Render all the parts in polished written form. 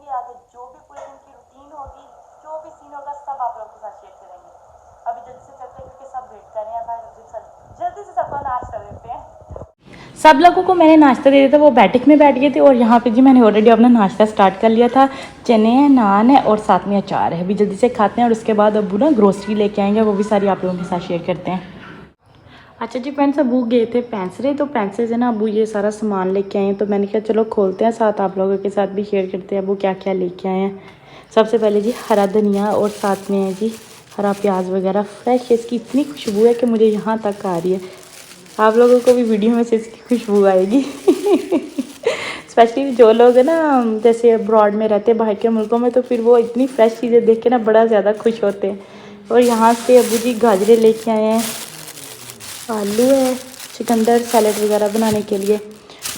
Daily आदत, जो भी पूरे दिन की रूटीन होगी, जो भी सीन होगा, सब आप लोगों के साथ शेयर करेंगे। अभी जल्दी से चलते हैं क्योंकि सब वेट कर रहे हैं भाई, जल्दी से सबको नाश्ता देते हैं। सब लोगों को मैंने नाश्ता दे दिया था, वो बैठक में बैठ गए थे और यहाँ पे जी मैंने ऑलरेडी अपना नाश्ता स्टार्ट कर लिया था। चने हैं, नान है और साथ में अचार है। अभी जल्दी से खाते हैं और उसके बाद अब्बू ना ग्रोसरी लेके आएंगे, वो भी सारी आप लोगों के साथ शेयर करते हैं। अच्छा जी फ्रेंड्स, अब्बू गए थे पैंसरे, तो पैंसरे से ना अब्बू ये सारा सामान लेके आए हैं, तो मैंने कहा चलो खोलते हैं, साथ आप लोगों के साथ भी शेयर करते हैं अब्बू क्या क्या लेके आए हैं। सबसे पहले जी हरा धनिया और साथ में है जी हरा प्याज वगैरह फ्रेश। इसकी इतनी खुशबू है कि मुझे यहाँ तक आ रही है, आप लोगों को भी वीडियो में से इसकी खुशबू आएगी। स्पेशली जो लोग है ना जैसे अब्रॉड में रहते हैं, बाहर के मुल्कों में, तो फिर वो इतनी फ्रेश चीज़ें देख के ना बड़ा ज़्यादा खुश होते हैं। और यहाँ से अब्बू जी गाजरें लेके आए हैं, आलू है, चुकंदर सैलड वगैरह बनाने के लिए।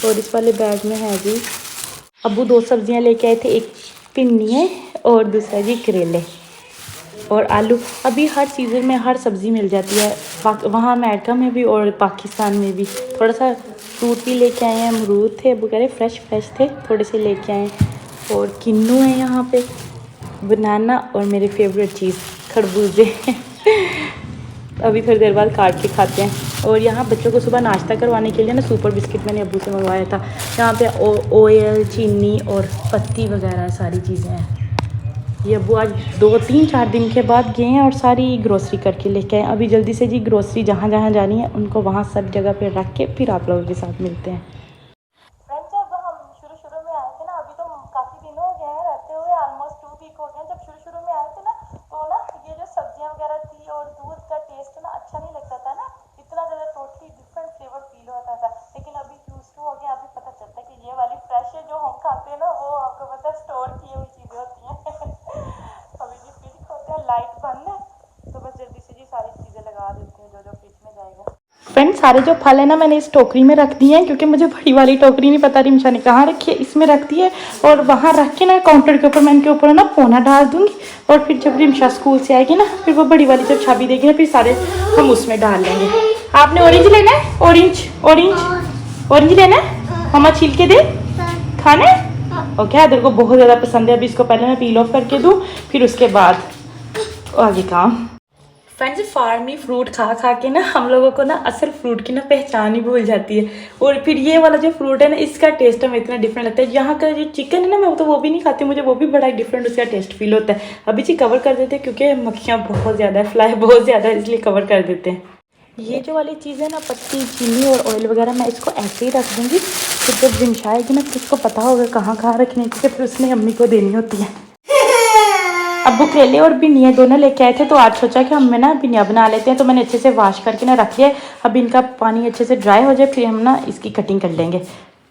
और इस वाले बैग में है जी अब्बू 2 सब्जियां लेके आए थे, एक पिन्नी है और दूसरा जी करेले और आलू। अभी हर सीज़न में हर सब्ज़ी मिल जाती है, वहाँ अमेरिका में भी और पाकिस्तान में भी। थोड़ा सा फ्रूट भी लेके आए हैं, अमरूद थे, अब्बू कह रहे फ्रेश थे, थोड़े से लेके आए हैं। और किन्नू है यहाँ पे, बनाना और मेरी फेवरेट चीज़ खरबूजे। अभी थोड़ी देर बाद काट के खाते हैं। और यहाँ बच्चों को सुबह नाश्ता करवाने के लिए ना सुपर बिस्किट मैंने अब्बू से मंगवाया था। यहाँ पे ऑयल, चीनी और पत्ती वगैरह सारी चीज़ें हैं। ये अब्बू आज 2-3-4 दिन के बाद गए हैं और सारी ग्रोसरी करके लेके आए। अभी जल्दी से जी ग्रोसरी जहाँ जहाँ जानी है उनको वहाँ सब जगह पे रख के फिर आप लोगों के साथ मिलते हैं। फ्रेंड्स, जब हम शुरू में आए थे ना, अभी तो काफ़ी दिन हो गए हैं रहते हुए, ऑलमोस्ट 2 वीक हो गए। जब शुरू में आए थे ना, तो ना ये जो सब्जियां वगैरह थी और दूध का टेस्ट ना अच्छा नहीं लगता था ना, इतना ज़्यादा टोटली डिफरेंट फ्लेवर फील होता था। लेकिन अभी यूज टू हो गया, अभी पता चलता है कि ये वाली फ्रेश है जो हम खाते हैं ना, वो आपको पता स्टोर की हुई चीज़ें होती हैं। अभी जी फ्रिज खोलते हैं, लाइट बंद है, तो बस जल्दी से जी सारी चीज़ें लगा देते हैं जो फ्रिज में जाएगा। फ्रेंड्स, सारे जो फल है ना मैंने इस टोकरी में रख दिए हैं, क्योंकि मुझे बड़ी वाली टोकरी नहीं पता रिमशा ने कहाँ रखी है, इसमें रख दी है। और वहाँ रख के ना काउंटर के ऊपर मैं इनके ऊपर ना पौना डाल दूँगी, और फिर जब रिमशा स्कूल से आएगी ना, फिर वो बड़ी वाली जब चाबी देगी ना, फिर सारे हम उसमें डाल लेंगे। आपने ऑरेंज लेना है? ऑरेंज लेना है? मम्मा छील के दे, खाना है? ओके, अदर को बहुत ज़्यादा पसंद है। अभी इसको पहले मैं पील ऑफ करके दूँ, फिर उसके बाद आगे काम। फ्रेंड्स, फार्मी फ्रूट खा के ना हम लोगों को ना असल फ्रूट की ना पहचान ही भूल जाती है। और फिर ये वाला जो फ्रूट है ना, इसका टेस्ट हमें इतना डिफरेंट लगता है। यहाँ का जो चिकन है ना, मैं तो वो भी नहीं खाती, मुझे वो भी बड़ा डिफरेंट उसका टेस्ट फील होता है। अभी जी कवर कर देते हैं क्योंकि मक्खियाँ बहुत ज़्यादा है, फ्लाई बहुत ज़्यादा है, इसलिए कवर कर देते हैं। ये जो वाली चीज़ है ना, पत्ती, चीनी और ऑयल वगैरह, मैं इसको ऐसे ही रख दूँगी। फिर जब रिमशा आएगी ना, फिर उसको पता होगा कहाँ रखने, क्योंकि फिर उसने अम्मी को देनी होती है। अब्बू केले और भिंडियाँ दोनों लेके आए थे, तो आज सोचा कि हम ना भिंडियाँ बना लेते हैं। तो मैंने अच्छे से वॉश करके ना रख लिया। अब इनका पानी अच्छे से ड्राई हो जाए, फिर हम ना इसकी कटिंग कर लेंगे।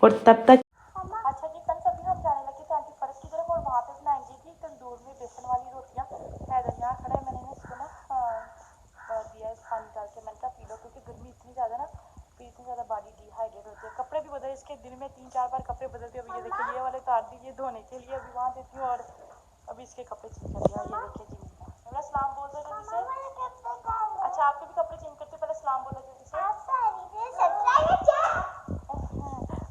और तब तक अच्छा जी फ्रेंड्स, अभी हम जाने लगे थे आंटी फर्श की तरफ, और वहाँ पे बनाएंगे जी तंदूर में बेसन वाली रोटियाँ। हैदर यहाँ खड़ा है, मैंने इसको ना दिया है पानी डाल के, मैंने कहा पी लो, क्योंकि गर्मी इतनी ज़्यादा ना, फिर इतनी ज़्यादा बॉडी डिहाइड्रेट होती है। कपड़े भी बदले इसके, दिन में 3-4 बार कपड़े बदलते हैं। अभी ये देखिए, ये वाले तार दीजिए धोने के लिए, अभी वहाँ देती हूँ, और अभी इसके कपड़े चेंज कर दिया। ये देखिए जी, मेरा सलाम बोल दो जल्दी से। अच्छा, आपके भी कपड़े चेंज करते, पहले सलाम बोलो जल्दी से।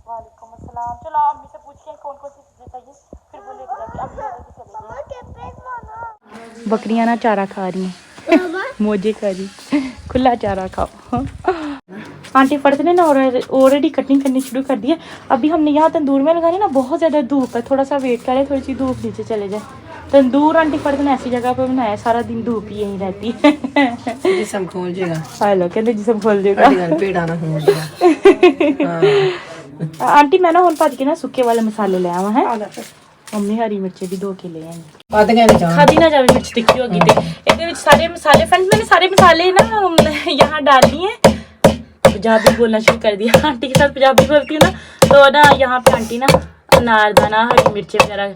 वालेकुम अस्सलाम। चलो अम्मी से पूछ के कौन सी चीज़ें चाहिए, फिर वो लेके जाती है। अम्मी बकरियाँ ना चारा खा रही हैं, मोजे खा रही, खुला चारा खाओ। आंटी फर्ज ने ना ऑलरेडी कटिंग करनी शुरू कर दी है। अभी हमने यहाँ तंदूर में लगानी ना, बहुत ज़्यादा धूप है, थोड़ा सा वेट करें, थोड़ी सी धूप नीचे चले जाए। तंदूर आंटी फर्ज ने ऐसी जगह पर बनाया, सारा दिन धूप ही यहीं रहती है। जिसम खोल जाएगा। हेलो, कहते जिसम खोल जाएगा। आंटी मैं ना हुन भज के ना सुक्के वाले मसाले ले आवा है। मम्मी हरी मिर्ची भी 2 के ले आएंगे, खादी ना जावे मिर्च तिखी होगी ते। ਇਹਦੇ ਵਿੱਚ सारे मसाले, फ्रेंड्स मैंने सारे मसाले ना यहाँ डाल दिए। पंजाबी बोलना शुरू कर दिया, आंटी के साथ पंजाबी बोलती हूँ ना, तो ना यहाँ पे आंटी ना अनारदाना, हरी मिर्ची वगैरह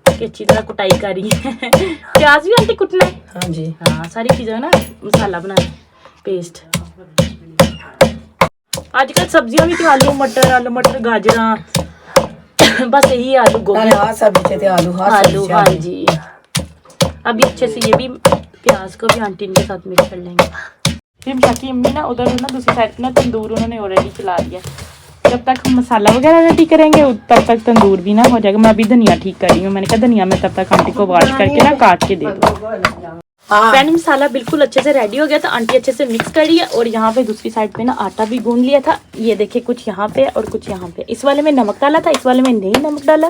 की अच्छी तरह कुटाई कर रही है। प्याज भी आंटी कुटना है? हाँ जी, हाँ, सारी चीज़ें ना मसाला बनाना, पेस्ट। आजकल सब्जियां भी तो आलू मटर गाजरा, बस यही आलू गोभी, आलू। हाँ जी। अभी अच्छे से ये भी प्याज को भी आंटी के साथ मिक्स कर लेंगे। फिर शाकी अम्मी ना उधर ना दूसरी साइड ना तंदूर उन्होंने ऑलरेडी चला दिया, जब तक हम मसाला वगैरह रेडी करेंगे तब तक तंदूर भी ना हो जाएगा। मैं अभी धनिया ठीक कर रही हूँ। मैंने कहा धनिया में तब तक आंटी को वॉश करके ना काट के दे दूँ। फ्रेंड मसाला बिल्कुल अच्छे से रेडी हो गया था। आंटी अच्छे से मिक्स कर लिया और यहाँ पे दूसरी साइड पे ना आटा भी गूंद लिया था। ये देखिए कुछ यहाँ पे और कुछ यहाँ पे। इस वाले में नमक डाला था, इस वाले में नहीं नमक डाला,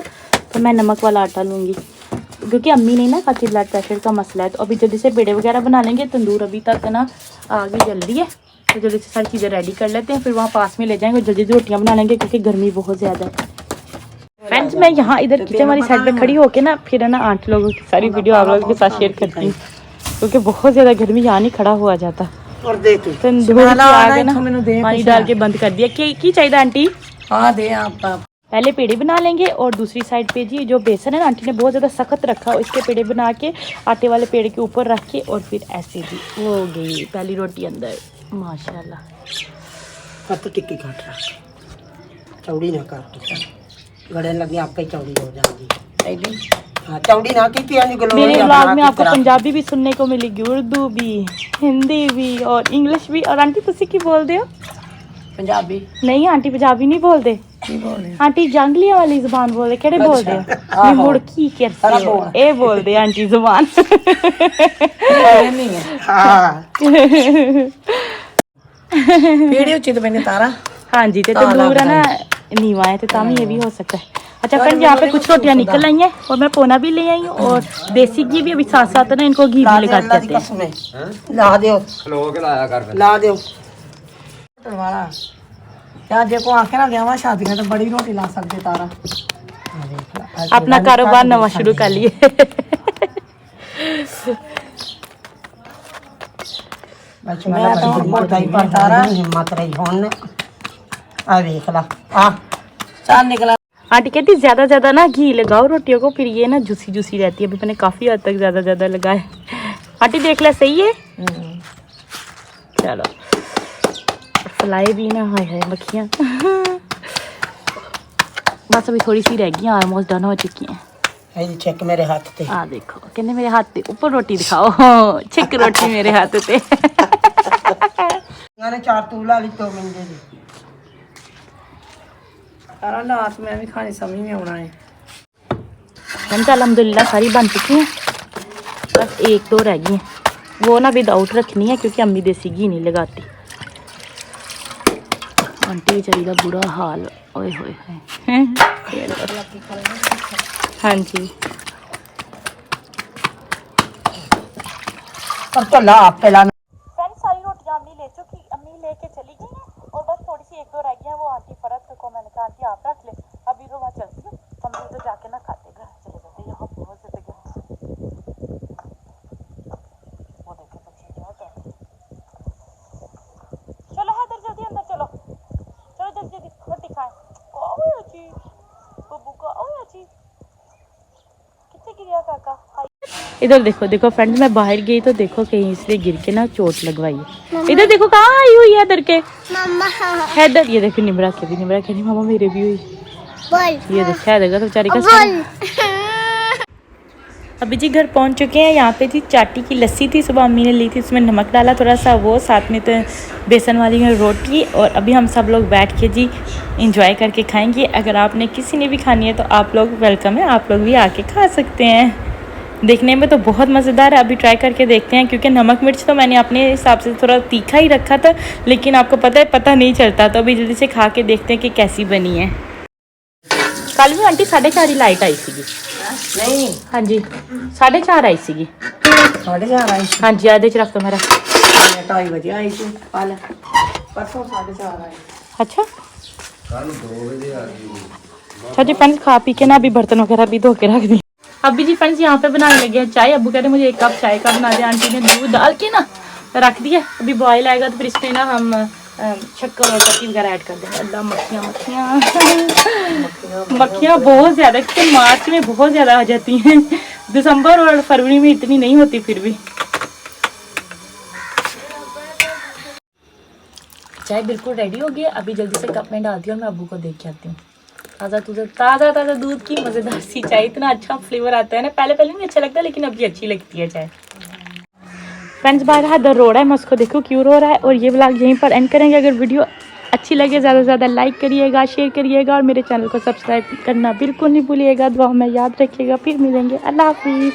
तो मैं नमक वाला आटा लूँगी क्योंकि अम्मी नहीं ना खाती, ब्लड प्रेशर का मसला है। तो अभी जल्दी से पेड़े वगैरह बना लेंगे। तंदूर अभी तक ना आगे जल्दी है, तो जल्दी से सारी चीज़ें रेडी कर लेते हैं, फिर वहाँ पास में ले जाएंगे और जल्दी रोटियाँ बना लेंगे क्योंकि गर्मी बहुत ज़्यादा है। फ्रेंड्स मैं यहाँ इधर किचन वाली साइड पे खड़ी होके ना फिर है ना आंटी लोगों की सारी वीडियो आप लोगों के साथ शेयर करती हूँ क्योंकि बहुत ज़्यादा गर्मी यहाँ नहीं खड़ा हुआ जाता। तंदूर आगे ना पानी डाल के बंद कर दिया। की चाहिए आंटी? हाँ दे आप पहले पेड़े बना लेंगे और दूसरी साइड पे जी जो बेसन है ना आंटी ने बहुत ज़्यादा सख्त रखा, इसके पेड़े बना के आटे वाले पेड़ के ऊपर रख के और फिर ऐसे जी हो गई पहली रोटी अंदर। माशाल्लाह। तो टिक्की काट रहा चौड़ी ना काट गड़े लगे आपका चौड़ी हो जाएगी। हाँ चौड़ी ना की मेरे व्लॉग में आपको पंजाबी भी सुनने को मिलेगी, उर्दू भी, हिंदी भी और इंग्लिश भी। और आंटी तुसी की बोल दे हो? पंजाबी नहीं आंटी पंजाबी नहीं बोलते, आंटी जंगलियां वाली जुबान बोलते। केड़े बोलते हो? मुड़की कैसे हो ए बोलते आंटी जुबान। वीडियो चित मैंने तारा। हाँ जी तो तंदूर है ना नीवा है तो तामी ये भी हो सकता है। अच्छा फ्रेंड यहाँ पे कुछ रोटियां निकल आई हैं और मैं पोना भी ले आई हूँ और देसी घी भी अभी साथ साथ ना इनको घी भी लगा देते हैं। ला दो ला दो वाला यार देखो आखे ना गया शादी में तो बड़ी रोटी ला सकते तारा। अपना कारोबार नवा शुरू कर लिए। हिम्मत रही होने आ देख ला आ चार निकला। आंटी कहती ज्यादा ना घी लगाओ रोटियों को, फिर ये ना जूसी जूसी रहती है। अभी मैंने काफी हद तक ज्यादा लगाए। आंटी देख ले सही है। चलो फलाई भी ना, हाय हाय मक्खियाँ। बस अभी थोड़ी सी रह गई, ऑलमोस्ट डन हो चुकी हैं। चेक मेरे हाथ पे हाँ देखो कहने मेरे हाथ पे ऊपर रोटी दिखाओ। चिक रोटी मेरे हाथ पे। मैंने 4 तूला ली तो मिल तारा रात में भी खाने समझ में आना है। अल्हम्दुलिल्लाह सारी बन चुकी हैं, बस एक दो रह गई हैं। वो ना विदाउट रखनी है क्योंकि अम्मी देसी घी नहीं लगाती। आंटी चली का बुरा हाल। ओए होए हाँ जी पर तो ला आप पहला फ्रेंड सारी रोटियां अम्मी ले चुकी, अम्मी लेके चली गई हैं और बस थोड़ी सी एक दो रह गई हैं। वो आंटी फरत को मैंने कहा आंटी आप रख ले, अभी तो वहाँ चलती हूँ। हम भी तो जाके ना खाते घर चले जाते, यहाँ बहुत ज्यादा गर्मी। वो देखे बच्चे क्या कर रहे हैं। चलो हैदर जल्दी अंदर चलो, चलो जल्दी जल्दी रोटी खाएं। ओए जी बब्बू का ओए जी कितने गिरा काका। इधर देखो देखो फ्रेंड्स मैं बाहर गई तो देखो कहीं इसलिए गिर के ना चोट लगवाई है। इधर देखो कहाँ आई हुई है इधर के हैदर। ये देखो निमरा के भी, निमरा के नहीं मामा मेरे भी हुई। ये देखो हैदर का तो बेचारी का। अभी जी घर पहुंच चुके हैं। यहाँ पे जी चाटी की लस्सी थी, सुबह अम्मी ने ली थी, उसमें नमक डाला थोड़ा सा, वो साथ में तो बेसन वाली में रोटी। और अभी हम सब लोग बैठ के जी इंजॉय करके खाएंगे। अगर आपने किसी ने भी खानी है तो आप लोग वेलकम है, आप लोग भी आके खा सकते हैं। देखने में तो बहुत मज़ेदार है, अभी ट्राई करके देखते हैं क्योंकि नमक मिर्च तो मैंने अपने हिसाब से थोड़ा तीखा ही रखा था, लेकिन आपको पता नहीं चलता। तो अभी जल्दी से खा के देखते हैं कि कैसी बनी है। कल भी आंटी 4:30 लाइट आई सी। नहीं हाँ जी 4:30 आई सी। 4:30 आई हाँ जी आधे च रख दो मेरा। 2:30 बजे आई थी कल, परसों 4:30 आई। अच्छा अच्छा जी फ्रेंड्स खा पी के ना अभी बर्तन वगैरह भी धो के रख दी। अभी जी फ्रेंड्स यहाँ पे बनाने लगे हैं चाय। अब्बू कह रहे मुझे 1 कप चाय का बना दे। आंटी ने दूध डाल के ना रख दिया, अभी बॉयल आएगा तो फिर इसमें ना हम शक्कर और पत्ती वगैरह ऐड कर देंगे। अल्लाह मक्खियाँ मक्खियाँ बहुत ज़्यादा, क्योंकि मार्च में बहुत ज़्यादा आ जाती हैं, दिसंबर और फरवरी में इतनी नहीं होती। फिर भी चाय बिल्कुल रेडी हो गई। अभी जल्दी से कप में डालती हूँ और मैं अब्बू को देख के आती हूँ। ताज़ा दूध की मज़ेदार सी चाय, इतना अच्छा फ्लेवर आता है ना। पहले नहीं अच्छा लगता, लेकिन अभी अच्छी लगती है चाय। फ्रेंड्स बाहर हैदर रो रहा है, मैं उसको देखूँ क्यों रो रहा है। और ये व्लॉग यहीं पर एंड करेंगे। अगर वीडियो अच्छी लगे ज़्यादा से ज़्यादा लाइक करिएगा, शेयर करिएगा और मेरे चैनल को सब्सक्राइब करना बिल्कुल नहीं भूलिएगा। दुआ में याद रखिएगा। फिर मिलेंगे। अल्लाह हाफिज़।